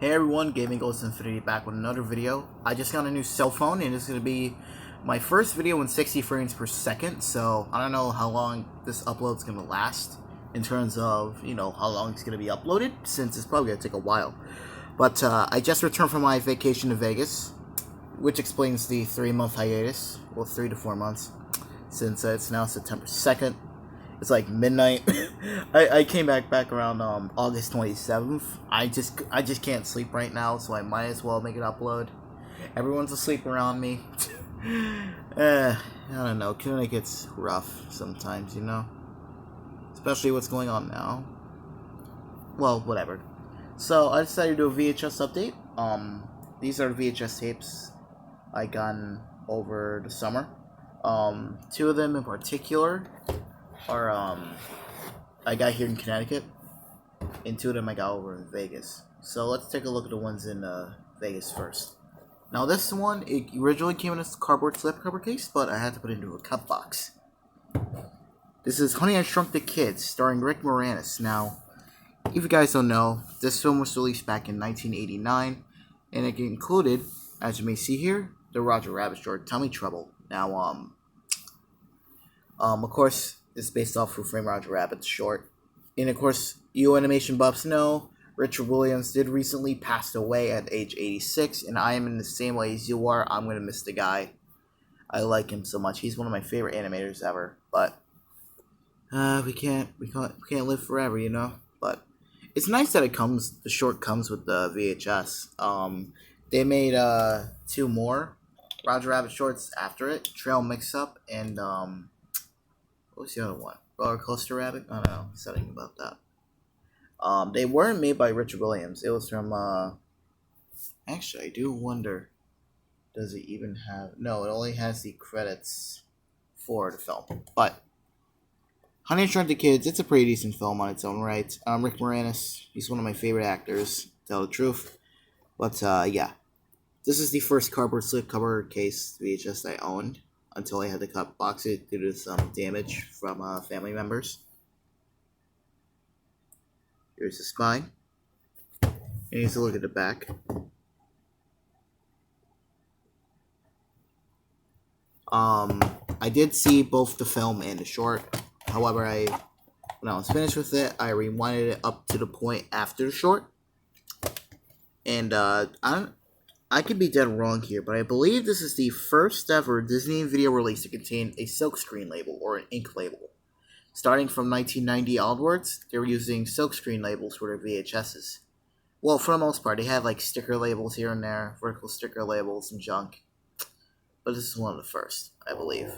Hey everyone, Gaming Goes Infinity back with another video. I just got a new cell phone and it's going to be my first video in 60 frames per second, so I don't know how long this upload is going to last in terms of, how long it's going to be uploaded, since it's probably going to take a while. But I just returned from my vacation to Vegas, which explains the 3-month hiatus, well 3 to 4 months, since it's now September 2nd. It's like midnight. I came back around August 27th. I just can't sleep right now, so I might as well make an upload. Everyone's asleep around me. I don't know. Kinda gets rough sometimes, especially what's going on now. Well, whatever. So I decided to do a VHS update. These are the VHS tapes I gotten over the summer. 2 of them in particular are I got here in Connecticut, and 2 of them I got over in Vegas. So let's take a look at the ones in Vegas first. Now this one, it originally came in a cardboard slipcover case, but I had to put it into a cup box. This is Honey, I Shrunk the Kids, starring Rick Moranis. Now, if you guys don't know, this film was released back in 1989, and it included, as you may see here, the Roger Rabbit short, Tummy Trouble. Now, of course, it's based off Who Framed Roger Rabbit's short. And of course, you animation buffs know, Richard Williams did recently pass away at age 86, and I am in the same way as you are. I'm going to miss the guy. I like him so much. He's one of my favorite animators ever. But we can't live forever, But it's nice that the short comes with the VHS. They made 2 more Roger Rabbit shorts after it, Trail Mix Up and what was the other one? Roller Coaster Rabbit? I don't know. Something about that. They weren't made by Richard Williams. It was from, actually, I do wonder, does it even have... No, it only has the credits for the film. But, Honey, I Shrunk the Kids, it's a pretty decent film on its own right. Rick Moranis, he's one of my favorite actors, to tell the truth. But, yeah. This is the first cardboard slipcover case VHS I owned, until I had to cut box it due to some damage from family members. Here's the spine. And here's a look at the back. I did see both the film and the short. However, when I was finished with it, I rewinded it up to the point after the short. And I could be dead wrong here, but I believe this is the first ever Disney video release to contain a silkscreen label or an ink label. Starting from 1990 onwards, they were using silkscreen labels for their VHSs. Well, for the most part, they had like sticker labels here and there, vertical sticker labels and junk. But this is one of the first, I believe.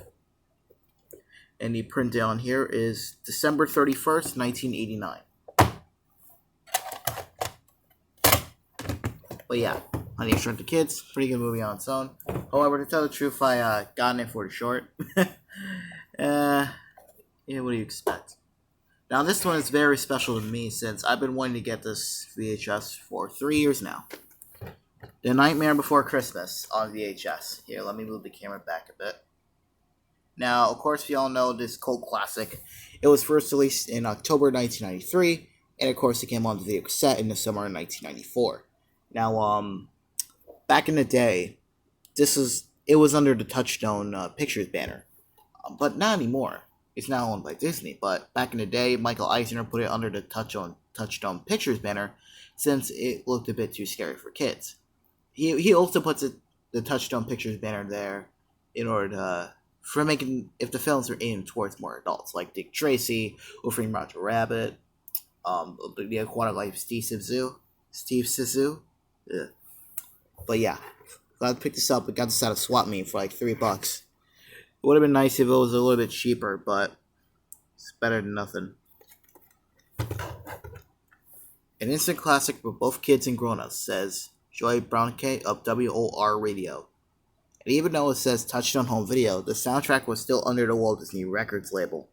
And the print down here is December 31st, 1989. But yeah. Honey, I Shrunk the Kids, pretty good movie on its own. However, to tell the truth, I got it for the short. Yeah, what do you expect? Now, this one is very special to me since I've been wanting to get this VHS for 3 years now. The Nightmare Before Christmas on VHS. Here, let me move the camera back a bit. Now, of course, we all know this cult classic. It was first released in October 1993, and of course, it came on the video cassette in the summer of 1994. Now, back in the day, it was under the Touchstone Pictures banner, but not anymore. It's now owned by Disney. But back in the day, Michael Eisner put it under the Touchstone Pictures banner, since it looked a bit too scary for kids. He also puts the Touchstone Pictures banner there in order for making, if the films are aimed towards more adults, like Dick Tracy, Who Framed Roger Rabbit, the Aquatic Life Steve Zissou. Yeah. But yeah, glad to pick this up. We got this at a swap meet for like $3. It would have been nice if it was a little bit cheaper, but it's better than nothing. An instant classic for both kids and grown-ups, says Joy Brownke of WOR Radio. And even though it says Touchstone Home Video, the soundtrack was still under the Walt Disney Records label.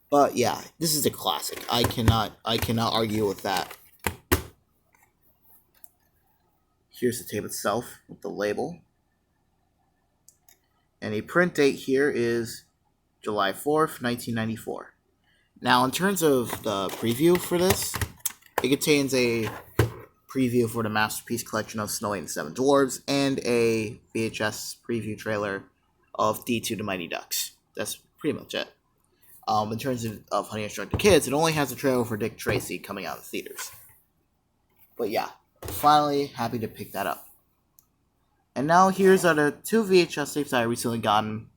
But yeah, this is a classic. I cannot argue with that. Here's the tape itself with the label. And a print date here is July 4th, 1994. Now, in terms of the preview for this, it contains a preview for the Masterpiece Collection of Snow White and the Seven Dwarves, and a VHS preview trailer of D2 the Mighty Ducks. That's pretty much it. In terms of Honey I Shrunk the Kids, it only has a trailer for Dick Tracy coming out of the theaters. But yeah, finally happy to pick that up. And now here's the 2 VHS tapes I recently gotten,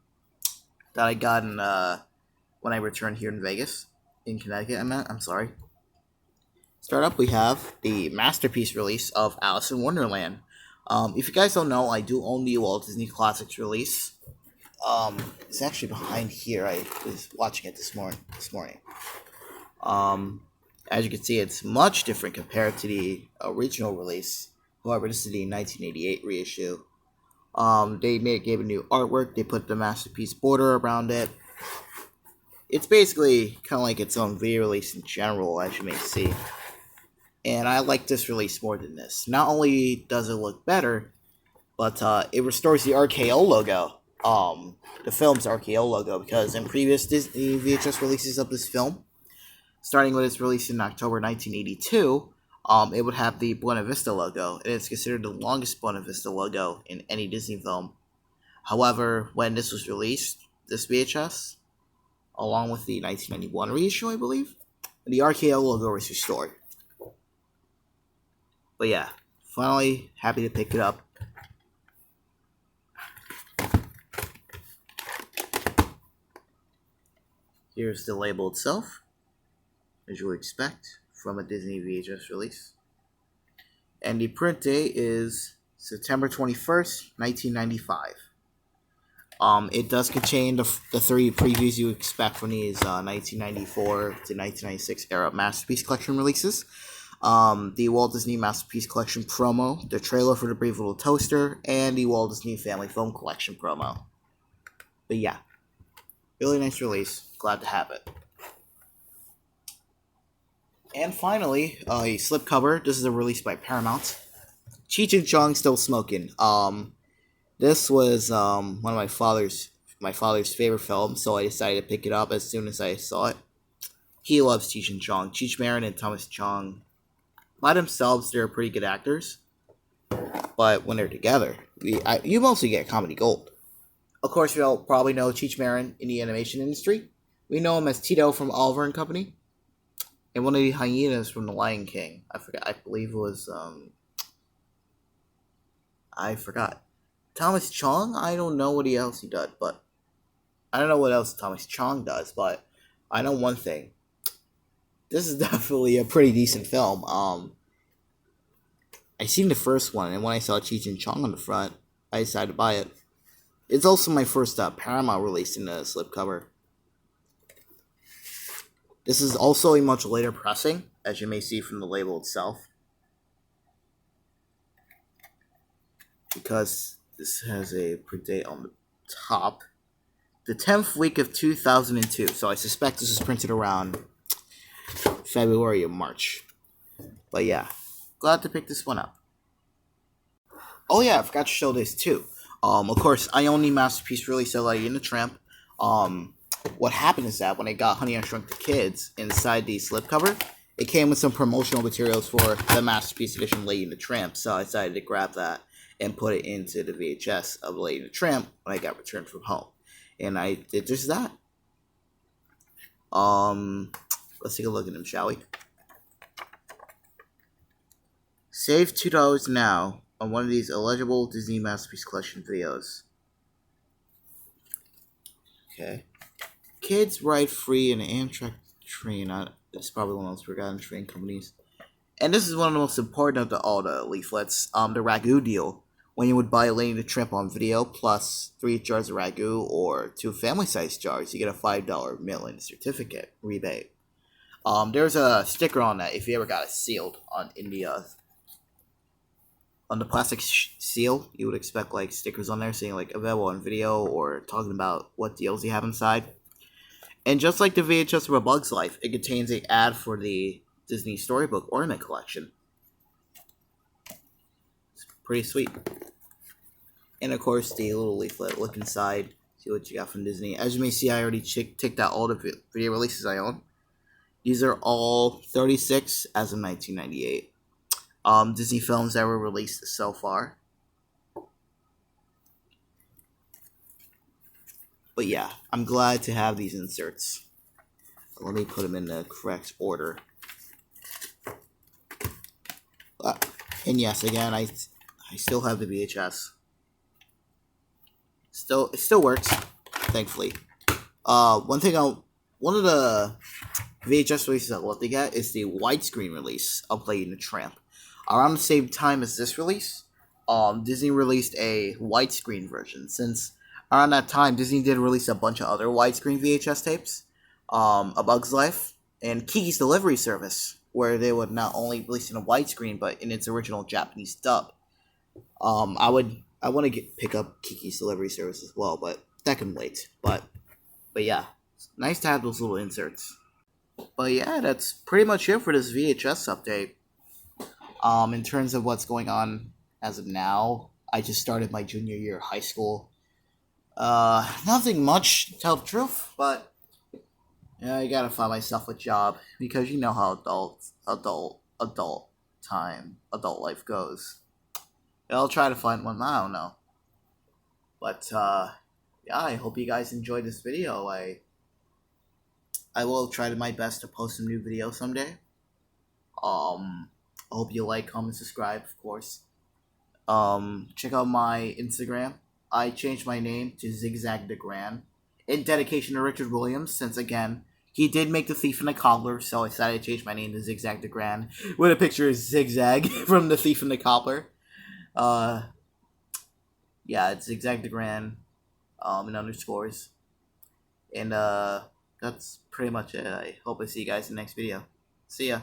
when I returned here in Vegas, in Connecticut. I'm sorry. Start up, we have the Masterpiece release of Alice in Wonderland. If you guys don't know, I do own the Walt Disney Classics release. It's actually behind here. I was watching it this morning. As you can see, it's much different compared to the original release. However, this is the 1988 reissue. They gave a new artwork. They put the Masterpiece border around it. It's basically kind of like its own video release in general, as you may see. And I like this release more than this. Not only does it look better, but it restores the RKO logo. The film's RKO logo, because in previous Disney VHS releases of this film, starting with its release in October 1982, it would have the Buena Vista logo, and it's considered the longest Buena Vista logo in any Disney film. However, when this was released, this VHS, along with the 1991 reissue, I believe, the RKO logo was restored. But yeah, finally happy to pick it up. Here's the label itself, as you would expect from a Disney VHS release. And the print date is September 21st, 1995. It does contain the 3 previews you expect from these 1994 to 1996 era Masterpiece Collection releases. The Walt Disney Masterpiece Collection promo, the trailer for the Brave Little Toaster, and the Walt Disney Family Film Collection promo. But yeah, really nice release. Glad to have it. And finally, a slipcover. This is a release by Paramount. Cheech and Chong Still Smoking. This was one of my father's favorite films, so I decided to pick it up as soon as I saw it. He loves Cheech and Chong. Cheech Marin and Thomas Chong, by themselves, they're pretty good actors, but when they're together, you mostly get comedy gold. Of course, you'll probably know Cheech Marin in the animation industry. We know him as Tito from Oliver and Company, and one of the hyenas from The Lion King. I forgot. I believe it was I forgot. Thomas Chong. I don't know what else he does, but I don't know what else Thomas Chong does. But I know one thing. This is definitely a pretty decent film. I seen the first one, and when I saw Cheech and Chong on the front, I decided to buy it. It's also my first Paramount release in the slipcover. This is also a much later pressing, as you may see from the label itself, because this has a print date on the top, the 10th week of 2002. So I suspect this is printed around February or March. But yeah, glad to pick this one up. Oh yeah, I forgot to show this too. Of course, I own the Masterpiece release of Lady and the Tramp. What happened is that when I got Honey I Shrunk the Kids inside the slipcover, it came with some promotional materials for the Masterpiece edition Lady and the Tramp, so I decided to grab that and put it into the VHS of Lady and the Tramp when I got returned from home. And I did just that. Let's take a look at them, shall we? Save $2 now on one of these eligible Disney Masterpiece Collection videos. Okay. Kids ride free in an Amtrak train. It's probably one of those forgotten train companies. And this is one of the most important of all the leaflets. The Ragu deal. When you would buy Lady and the Tramp on video, plus 3 jars of Ragu or 2 family-sized jars, you get a $5 mail-in certificate rebate. There's a sticker on that if you ever got it sealed on the plastic seal. You would expect like stickers on there saying like available on video or talking about what deals you have inside. And just like the VHS of A Bug's Life, it contains an ad for the Disney Storybook Ornament Collection. It's pretty sweet. And of course, the little leaflet. Look inside, see what you got from Disney. As you may see, I already ticked out all the video releases I own. These are all 36 as of 1998. Disney films that were released so far. But yeah, I'm glad to have these inserts. Let me put them in the correct order. And yes, again, I still have the VHS. It still works, thankfully. One of the VHS releases I love to get is the widescreen release of Lady and the Tramp. Around the same time as this release, Disney released a widescreen version. Since around that time, Disney did release a bunch of other widescreen VHS tapes, A Bug's Life, and Kiki's Delivery Service, where they would not only release in a widescreen but in its original Japanese dub. I want to pick up Kiki's Delivery Service as well, but that can wait. But yeah, it's nice to have those little inserts. But yeah, that's pretty much it for this VHS update. In terms of what's going on as of now, I just started my junior year of high school. Nothing much to tell the truth, but yeah, I gotta find myself a job because you know how adult life goes. I'll try to find one. I don't know, but yeah, I hope you guys enjoyed this video. I will try my best to post some new videos someday. I hope you like, comment, subscribe, of course. Check out my Instagram. I changed my name to Zigzag the Grand in dedication to Richard Williams, since again he did make The Thief and the Cobbler, so I decided to change my name to Zigzag the Grand with a picture of Zigzag from The Thief and the Cobbler. Yeah, it's Zigzag the Grand, in underscores, and that's pretty much it. I hope I see you guys in the next video. See ya.